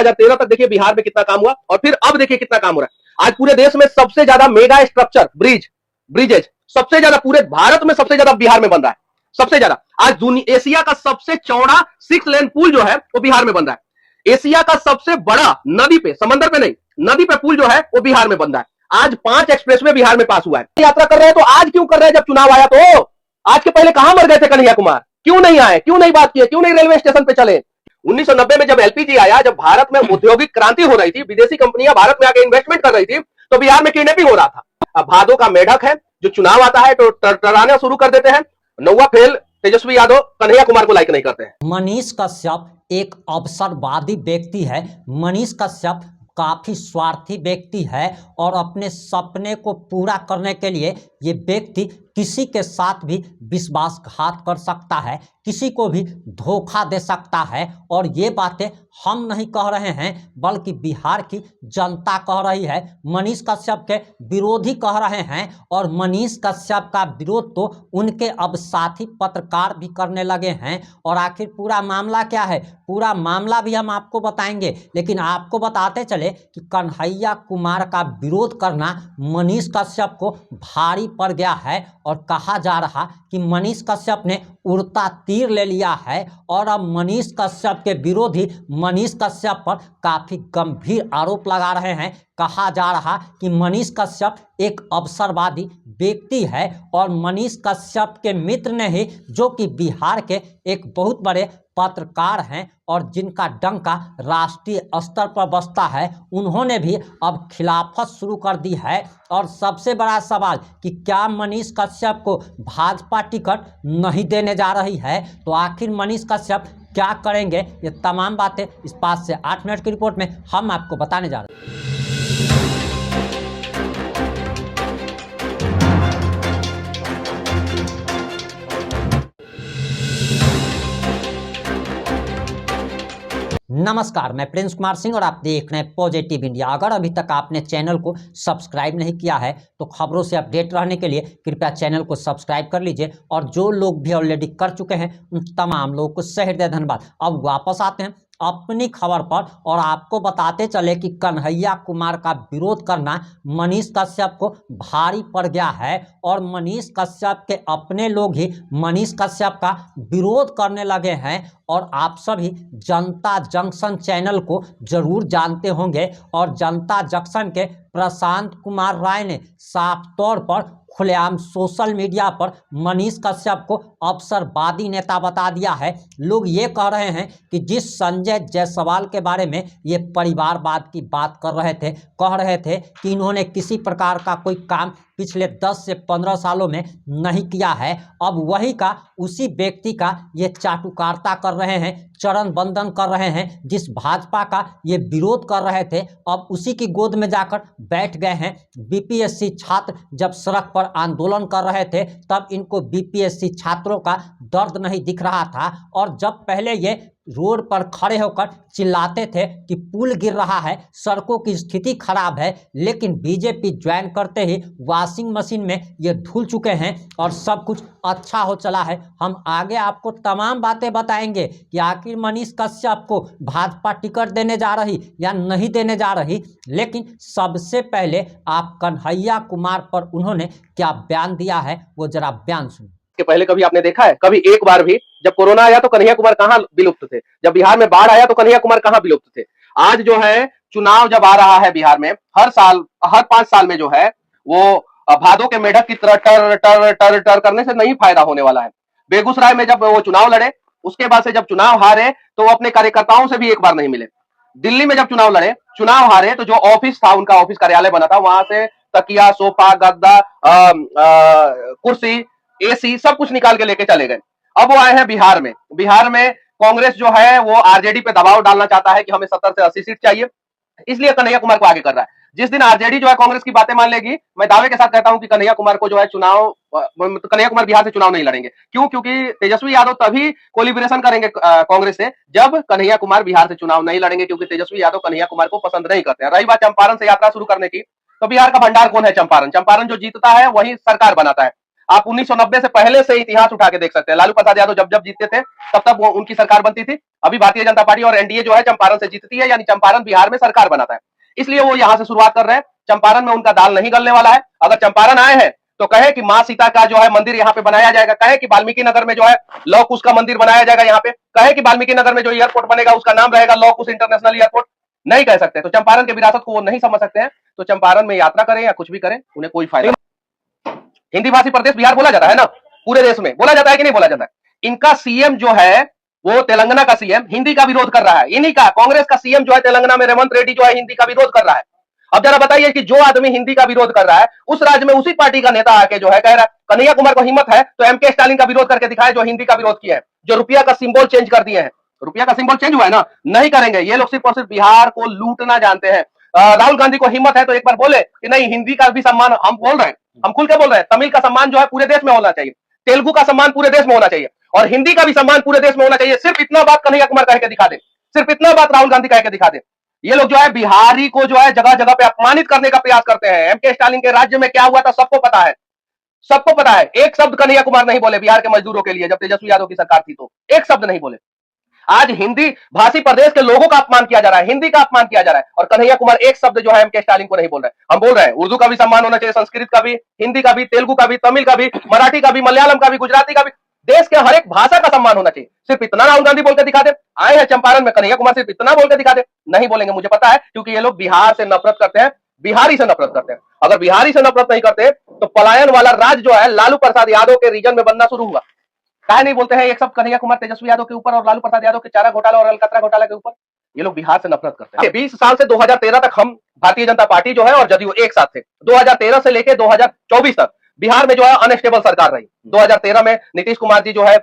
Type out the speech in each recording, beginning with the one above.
2013 तक देखिए बिहार में कितना काम हुआ और फिर अब देखिए कितना काम हो रहा है। आज पूरे देश में सबसे ज्यादा मेगा स्ट्रक्चर ब्रिजेज सबसे ज्यादा पूरे भारत में सबसे ज्यादा बिहार में बन रहा है, सबसे ज्यादा। आज एशिया का सबसे चौड़ा 6 लेन पुल जो है वो बिहार में बन रहा है। एशिया का सबसे बड़ा नदी पे, समंदर पे नहीं, नदी पे पुल जो है वो बिहार में बन रहा है। आज 5 एक्सप्रेसवे बिहार में पास हुआ है। यात्रा कर रहे हैं तो आज क्यों कर रहे हैं जब चुनाव आया तो? आज के पहले कहां मर गए थे कन्हैया कुमार? क्यों नहीं आए, क्यों नहीं बात किए, क्यों नहीं रेलवे स्टेशन पे चले? 1990 में जब एलपीजी आया, जब भारत में औद्योगिक क्रांति हो रही थी, विदेशी कंपनियां भारत में आके इन्वेस्टमेंट कर रही थी, तो बिहार में किडनैपिंग हो रहा था। अब भादो का मेढक है, जो चुनाव आता है तो टरटराना शुरू कर देते हैं। नौवा फेल तेजस्वी यादव कन्हैया कुमार को लाइक नहीं करते हैं। मनीष कश्यप एक अवसरवादी व्यक्ति है। मनीष कश्यप काफी स्वार्थी व्यक्ति है और अपने सपने को पूरा करने के लिए ये व्यक्ति किसी के साथ भी विश्वासघात कर सकता है, किसी को भी धोखा दे सकता है। और ये बातें हम नहीं कह रहे हैं बल्कि बिहार की जनता कह रही है। मनीष कश्यप के विरोधी कह रहे हैं और मनीष कश्यप का विरोध तो उनके अब साथी पत्रकार भी करने लगे हैं। और आखिर पूरा मामला क्या है, पूरा मामला भी हम आपको बताएंगे, लेकिन आपको बताते चले कि कन्हैया कुमार का विरोध करना मनीष कश्यप को भारी पड़ गया है। और कहा जा रहा कि मनीष कश्यप ने उड़ता तीर ले लिया है और अब मनीष कश्यप के विरोधी मनीष कश्यप पर काफी गंभीर आरोप लगा रहे हैं। कहा जा रहा कि मनीष कश्यप एक अवसरवादी व्यक्ति है और मनीष कश्यप के मित्र ने ही, जो कि बिहार के एक बहुत बड़े पत्रकार हैं और जिनका डंका राष्ट्रीय स्तर पर बजता है, उन्होंने भी अब खिलाफत शुरू कर दी है। और सबसे बड़ा सवाल कि क्या मनीष कश्यप को भाजपा टिकट नहीं देने जा रही है, तो आखिर मनीष कश्यप क्या करेंगे, ये तमाम बातें इस 5 से 8 मिनट की रिपोर्ट में हम आपको बताने जा रहे हैं। नमस्कार, मैं प्रिंस कुमार सिंह और आप देख रहे हैं पॉजिटिव इंडिया। अगर अभी तक आपने चैनल को सब्सक्राइब नहीं किया है तो खबरों से अपडेट रहने के लिए कृपया चैनल को सब्सक्राइब कर लीजिए। और जो लोग भी ऑलरेडी कर चुके हैं उन तमाम लोगों को सहृदय धन्यवाद। अब वापस आते हैं अपनी खबर पर और आपको बताते चले कि कन्हैया कुमार का विरोध करना मनीष कश्यप को भारी पड़ गया है और मनीष कश्यप के अपने लोग ही मनीष कश्यप का विरोध करने लगे हैं। और आप सभी जनता जंक्शन चैनल को जरूर जानते होंगे और जनता जंक्शन के प्रशांत कुमार राय ने साफ तौर पर खुलेआम सोशल मीडिया पर मनीष कश्यप को अवसरवादी नेता बता दिया है। लोग ये कह रहे हैं कि जिस संजय जायसवाल के बारे में ये परिवारवाद की बात कर रहे थे, कह रहे थे कि इन्होंने किसी प्रकार का कोई काम पिछले 10 से 15 सालों में नहीं किया है, अब वही का उसी व्यक्ति का ये चाटुकारिता कर रहे हैं, चरण बंदन कर रहे हैं। जिस भाजपा का ये विरोध कर रहे थे अब उसी की गोद में जाकर बैठ गए हैं। बीपीएससी छात्र जब सड़क पर आंदोलन कर रहे थे तब इनको बीपीएससी छात्रों का दर्द नहीं दिख रहा था। और जब पहले ये रोड पर खड़े होकर चिल्लाते थे कि पुल गिर रहा है, सड़कों की स्थिति खराब है, लेकिन बीजेपी ज्वाइन करते ही वॉशिंग मशीन में ये धुल चुके हैं और सब कुछ अच्छा हो चला है। हम आगे आपको तमाम बातें बताएंगे कि आखिर मनीष कश्यप को भाजपा टिकट देने जा रही या नहीं देने जा रही। लेकिन सबसे पहले आप कन्हैया कुमार पर उन्होंने क्या बयान दिया है वो जरा बयान सुनिए। के पहले कभी आपने देखा है, कभी एक बार भी जब कोरोना आया तो कन्हैया कुमार कहां विलुप्त थे? जब बिहार में बाढ़ आया तो कन्हैया कुमार कहां विलुप्त थे? आज जो है चुनाव जब आ रहा है बिहार में, हर साल, हर 5 साल में जो है वो भादों के मेढक की तरह टर टर टर टर करने से नहीं फायदा होने वाला है। बेगूसराय में जब वो चुनाव लड़े, उसके बाद से जब चुनाव हारे तो वो अपने कार्यकर्ताओं से भी एक बार नहीं मिले। दिल्ली में जब चुनाव लड़े, चुनाव हारे तो जो ऑफिस था, उनका ऑफिस कार्यालय बना था, वहां से तकिया, सोफा, गद्दा, कुर्सी, एसी सब कुछ निकाल के लेके चले गए। अब वो आए हैं बिहार में। बिहार में कांग्रेस जो है वो आरजेडी पे दबाव डालना चाहता है कि हमें 70 से 80 सीट चाहिए, इसलिए कन्हैया कुमार को आगे कर रहा है। जिस दिन आरजेडी जो है कांग्रेस की बातें मान लेगी, मैं दावे के साथ कहता हूं कि कन्हैया कुमार को जो है कन्हैया कुमार बिहार से चुनाव नहीं लड़ेंगे। क्यों? क्योंकि तेजस्वी यादव तभी कोलिब्रेशन करेंगे कांग्रेस से जब कन्हैया कुमार बिहार से चुनाव नहीं लड़ेंगे, क्योंकि तेजस्वी यादव कन्हैया कुमार को पसंद नहीं करते हैं। रही बात चंपारण से यात्रा शुरू करने की, तो बिहार का भंडार कौन है? चंपारण। चंपारण जो जीतता है वही सरकार बनाता है। आप 1990 से पहले से इतिहास उठा के देख सकते हैं। लालू प्रसाद यादव जब जब जीतते थे तब तब वो उनकी सरकार बनती थी। अभी भारतीय जनता पार्टी और एनडीए जो है चंपारण से जीतती है, यानी चंपारण बिहार में सरकार बनाता है, इसलिए वो यहां से शुरुआत कर रहे हैं। चंपारण में उनका दाल नहीं गलने वाला है। अगर चंपारण आए हैं तो कहे कि मां सीता का जो है मंदिर यहाँ पे बनाया जाएगा, कहे कि वाल्मीकि नगर में जो है लौह कुश का मंदिर बनाया जाएगा यहाँ पे, कहे कि वाल्मीकि नगर में जो एयरपोर्ट बनेगा उसका नाम रहेगा लौह कुश इंटरनेशनल एयरपोर्ट, नहीं कह सकते। तो चंपारण के विरासत को वो नहीं समझ सकते हैं। तो चंपारण में यात्रा करें या कुछ भी करें, उन्हें कोई फायदा नहीं। हिंदी भाषी प्रदेश बिहार बोला जाता है ना, पूरे देश में बोला जाता है कि नहीं बोला जाता है। इनका सीएम जो है वो तेलंगाना का सीएम हिंदी का विरोध कर रहा है। इन्हीं का कांग्रेस का सीएम जो है तेलंगाना में रेवंत रेड्डी जो है हिंदी का विरोध कर रहा है। अब जरा बताइए कि जो आदमी हिंदी का विरोध कर रहा है उस राज्य में उसी पार्टी का नेता आके जो है कह रहा है कन्हैया कुमार को हिम्मत है तो एमके स्टालिन का विरोध करके दिखाए जो हिंदी का विरोध किया है, जो रुपया का सिंबल चेंज कर दिए हैं। रुपया का सिंबल चेंज हुआ है ना, नहीं करेंगे। ये लोग सिर्फ और सिर्फ बिहार को लूटना जानते हैं। राहुल गांधी को हिम्मत है तो एक बार बोले कि नहीं हिंदी का भी सम्मान, हम बोल रहे हैं, हम खुल के बोल रहे हैं, तमिल का सम्मान जो है पूरे देश में होना चाहिए, तेलुगु का सम्मान पूरे देश में होना चाहिए और हिंदी का भी सम्मान पूरे देश में होना चाहिए। सिर्फ इतना बात कन्हैया कुमार कह के दिखा दे, सिर्फ इतना बात राहुल गांधी कह के दिखा दे। ये लोग जो है बिहारी को जो है जगह जगह पे अपमानित करने का प्रयास करते हैं। एमके स्टालिन के राज्य में क्या हुआ था सबको पता है, सबको पता है। एक शब्द कन्हैया कुमार नहीं बोले बिहार के मजदूरों के लिए, जब तेजस्वी यादव की सरकार थी तो एक शब्द नहीं बोले। आज हिंदी भाषी प्रदेश के लोगों का अपमान किया जा रहा है, हिंदी का अपमान किया जा रहा है और कन्हैया कुमार एक शब्द जो है एमके स्टालिन को नहीं बोल रहे हैं। हम बोल रहे हैं उर्दू का भी सम्मान होना चाहिए, संस्कृत का भी, हिंदी का भी, तेलुगु का भी, तमिल का भी, मराठी का भी, मलयालम का भी, गुजराती का भी, देश के हर एक भाषा का सम्मान होना चाहिए। सिर्फ इतना राहुल गांधी बोल के दिखा दे। आए हैं चंपारण में, कन्हैया कुमार सिर्फ इतना बोल के दिखा दे, नहीं बोलेंगे, मुझे पता है, क्योंकि ये लोग बिहार से नफरत करते हैं, बिहारी से नफरत करते हैं। अगर बिहारी से नफरत नहीं करते तो पलायन वाला राज जो है लालू प्रसाद यादव के रीजन में बनना शुरू हुआ। काहे नहीं बोलते हैं एक सब कन्हैया कुमार तेजस्वी यादव के ऊपर और लालू प्रसाद यादव के चारा घोटाला और अलकतरा घोटाला के ऊपर? ये लोग बिहार से नफरत करते हैं। 20 साल से 2013 तक हम भारतीय जनता पार्टी जो है और जदयू एक साथ थे। 2013 से लेकर 2024 तक बिहार में जो है अनस्टेबल सरकार रही। 2013 में नीतीश कुमार जी जो है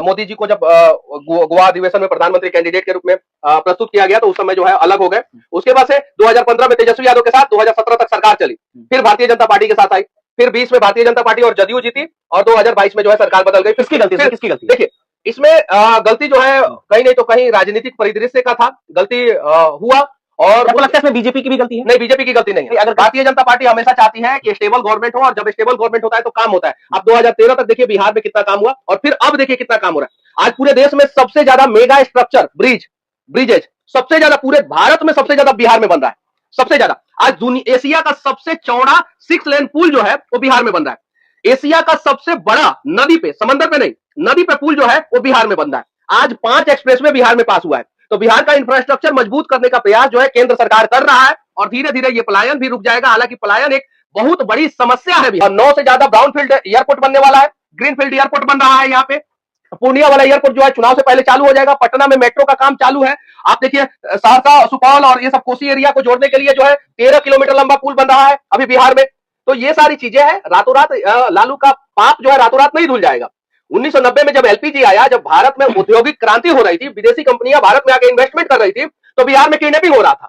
मोदी जी को जब गोवा अधिवेशन में प्रधानमंत्री कैंडिडेट के रूप में प्रस्तुत किया गया तो उस समय जो है अलग हो गए। उसके बाद से 2015 में तेजस्वी यादव के साथ 2017 तक सरकार चली, फिर भारतीय जनता पार्टी के साथ आई, फिर 20 में भारतीय जनता पार्टी और जदयू जीती और 2022 में जो है सरकार बदल गई। किसकी गलती? किसकी गलती? देखिए इसमें गलती जो है कहीं नहीं तो कहीं राजनीतिक परिदृश्य का था, गलती हुआ। और आपको लगता है इसमें बीजेपी की भी गलती है? नहीं, बीजेपी की गलती नहीं है। अगर भारतीय जनता पार्टी हमेशा चाहती है कि स्टेबल गवर्नमेंट हो और जब स्टेबल गवर्नमेंट होता है तो काम होता है। अब 2013 तक देखिए बिहार में कितना काम हुआ और फिर अब देखिए कितना काम हो रहा है। आज पूरे देश में सबसे ज्यादा मेगा स्ट्रक्चर ब्रिजेज सबसे ज्यादा पूरे भारत में सबसे ज्यादा बिहार में बन रहा है, सबसे ज्यादा। आज एशिया का सबसे चौड़ा 6 लेन पुल जो है वो बिहार में बन रहा है। एशिया का सबसे बड़ा नदी पे, समंदर पे नहीं, नदी पे पुल जो है वो बिहार में बन रहा है। आज 5 एक्सप्रेसवे बिहार में पास हुआ है। तो बिहार का इंफ्रास्ट्रक्चर मजबूत करने का प्रयास जो है केंद्र सरकार कर रहा है और धीरे धीरे ये पलायन भी रुक जाएगा। हालांकि पलायन एक बहुत बड़ी समस्या है। 9 से ज्यादा ब्राउनफील्ड एयरपोर्ट बनने वाला है, ग्रीनफील्ड एयरपोर्ट बन रहा है यहाँ पे। पूर्णिया वाला एयरपोर्ट जो है चुनाव से पहले चालू हो जाएगा। पटना में मेट्रो का काम चालू है। आप देखिए सहरसा, सुपौल और ये सब कोसी एरिया को जोड़ने के लिए जो है 13 किलोमीटर लंबा पुल बन रहा है अभी बिहार में। तो ये सारी चीजें हैं। रातों रात लालू का पाप जो है रातों रात नहीं धुल जाएगा। 1990 में जब एलपीजी आया, जब भारत में औद्योगिक क्रांति हो रही थी, विदेशी कंपनियां भारत में आके इन्वेस्टमेंट कर रही थी, तो बिहार में किडनैपिंग हो रहा था।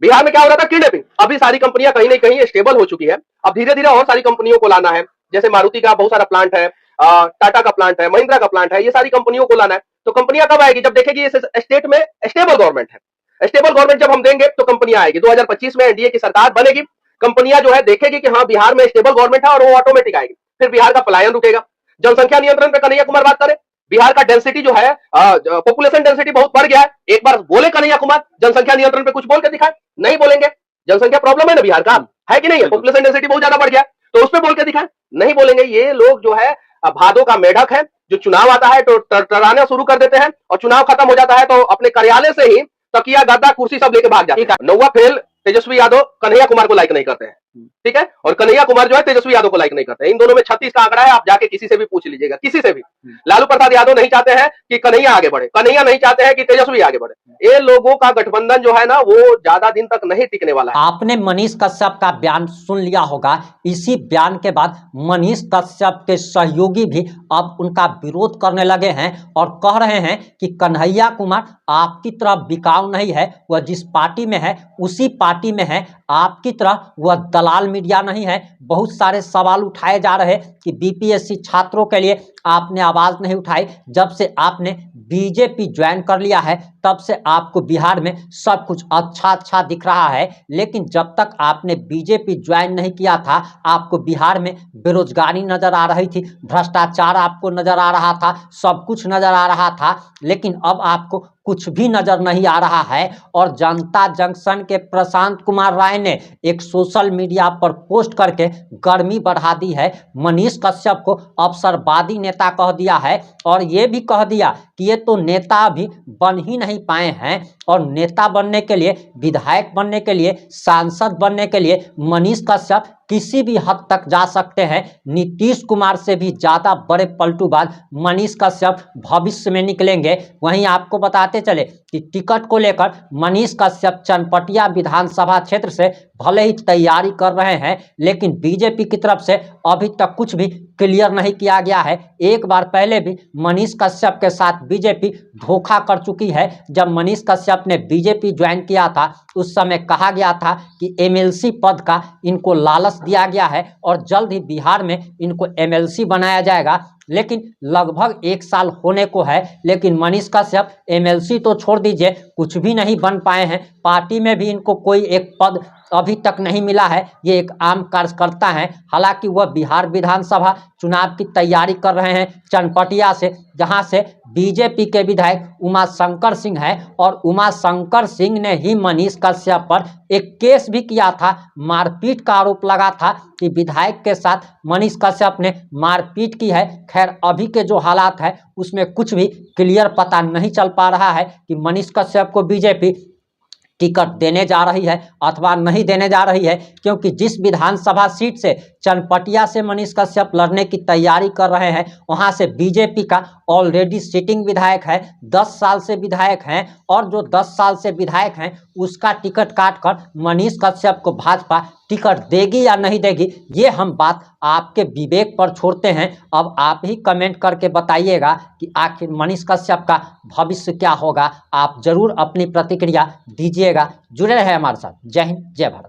बिहार में क्या हो रहा था? किडनैपिंग। अभी सारी कंपनियां कहीं ना कहीं स्टेबल हो चुकी है। अब धीरे धीरे और सारी कंपनियों को लाना है। जैसे मारुति का बहुत सारा प्लांट है, टाटा का प्लांट है, महिंद्रा का प्लांट है, ये सारी कंपनियों को लाना है। तो कंपनियां कब आएगी? जब देखेगी इस स्टेट में स्टेबल गवर्नमेंट है। स्टेबल गवर्नमेंट जब हम देंगे तो कंपनियां आएगी। 2025 में एनडीए की सरकार बनेगी। कंपनियां जो है देखेगी कि हाँ बिहार में स्टेबल गवर्नमेंट है और वो ऑटोमेटिक आएगी। फिर बिहार का पलायन रुकेगा। जनसंख्या नियंत्रण पे कन्हैया कुमार बात करें। बिहार का डेंसिटी जो है, पॉपुलेशन डेंसिटी बहुत बढ़ गया है। एक बार बोले कन्हैया कुमार जनसंख्या नियंत्रण पे कुछ बोल के दिखाए, नहीं बोलेंगे। जनसंख्या प्रॉब्लम है ना बिहार का, है कि नहीं है? पॉपुलेशन डेंसिटी बहुत ज्यादा बढ़ गया, तो उस पर बोल के दिखाए, नहीं बोलेंगे। ये लोग जो है भादों का मेढक है, जो चुनाव आता है तो टराना शुरू कर देते हैं और चुनाव खत्म हो जाता है तो अपने कार्यालय से ही तकिया, गद्दा, कुर्सी सब लेके भाग जाते हैं। नौवा फेल तेजस्वी यादव कन्हैया कुमार को लाइक नहीं करते हैं, ठीक है, और कन्हैया कुमार जो है तेजस्वी यादव को लाइक नहीं करते हैं। इन दोनों में 36 का आंकड़ा है। आप जाके किसी से भी पूछ लीजिएगा, किसी से भी। लालू प्रसाद यादव नहीं चाहते हैं कि कन्हैया आगे बढ़े, कन्हैया नहीं चाहते हैं कि तेजस्वी आगे बढ़े। ये लोगों का गठबंधन जो है ना वो ज्यादा दिन तक नहीं टिकने वाला है। आपने मनीष कश्यप का बयान सुन लिया होगा। इसी बयान के बाद मनीष कश्यप के सहयोगी भी अब उनका विरोध करने लगे हैं और कह रहे हैं कि कन्हैया कुमार आपकी तरह बिकाऊ नहीं है, वह जिस पार्टी में है उसी पार्टी में है, आपकी तरह वह दलाल मीडिया नहीं है। बहुत सारे सवाल उठाए जा रहे हैं कि बीपीएससी छात्रों के लिए आपने आवाज नहीं उठाई। जब से आपने बीजेपी ज्वाइन कर लिया है तब से आपको बिहार में सब कुछ अच्छा दिख रहा है, लेकिन जब तक आपने बीजेपी ज्वाइन नहीं किया था आपको बिहार में बेरोजगारी नजर आ रही थी, भ्रष्टाचार आपको नजर आ रहा था, सब कुछ नजर आ रहा था, लेकिन अब आपको कुछ भी नजर नहीं आ रहा है। और जनता जंक्शन के प्रशांत कुमार राय ने एक सोशल मीडिया पर पोस्ट करके गर्मी बढ़ा दी है। मनीष कश्यप को अवसरवादी नेता कह दिया है और ये भी कह दिया कि ये तो नेता अभी बन ही नहीं पाए हैं और नेता बनने के लिए, विधायक बनने के लिए, सांसद बनने के लिए मनीष कश्यप किसी भी हद तक जा सकते हैं। नीतीश कुमार से भी ज्यादा बड़े पलटूबाज मनीष कश्यप भविष्य में निकलेंगे। वहीं आपको बताते चले कि टिकट को लेकर मनीष कश्यप चनपटिया विधानसभा क्षेत्र से भले ही तैयारी कर रहे हैं, लेकिन बीजेपी की तरफ से अभी तक कुछ भी क्लियर नहीं किया गया है। एक बार पहले भी मनीष कश्यप के साथ बीजेपी धोखा कर चुकी है। जब मनीष कश्यप ने बीजेपी ज्वाइन किया था उस समय कहा गया था कि एमएलसी पद का इनको लालच दिया गया है और जल्द ही बिहार में इनको एमएलसी बनाया जाएगा, लेकिन लगभग 1 साल होने को है, लेकिन मनीष कश्यप एमएलसी तो छोड़ दीजिए कुछ भी नहीं बन पाए हैं। पार्टी में भी इनको कोई एक पद अभी तक नहीं मिला है। ये एक आम कार्यकर्ता हैं। हालांकि वह बिहार विधानसभा चुनाव की तैयारी कर रहे हैं चनपटिया से, जहां से बीजेपी के विधायक उमा शंकर सिंह हैं और उमा शंकर सिंह ने ही मनीष कश्यप पर एक केस भी किया था। मारपीट का आरोप लगा था कि विधायक के साथ मनीष कश्यप ने मारपीट की है। खैर अभी के जो हालात है उसमें कुछ भी क्लियर पता नहीं चल पा रहा है कि मनीष कश्यप को बीजेपी टिकट देने जा रही है अथवा नहीं देने जा रही है, क्योंकि जिस विधानसभा सीट से चनपटिया से मनीष कश्यप लड़ने की तैयारी कर रहे हैं वहां से बीजेपी का ऑलरेडी सिटिंग विधायक है, 10 साल से विधायक हैं, और जो 10 साल से विधायक हैं उसका टिकट काटकर मनीष कश्यप को भाजपा टिकट देगी या नहीं देगी, ये हम बात आपके विवेक पर छोड़ते हैं। अब आप ही कमेंट करके बताइएगा कि आखिर मनीष कश्यप का भविष्य क्या होगा। आप जरूर अपनी प्रतिक्रिया दीजिएगा। जुड़े रहे हमारे साथ। जय हिंद, जय भारत।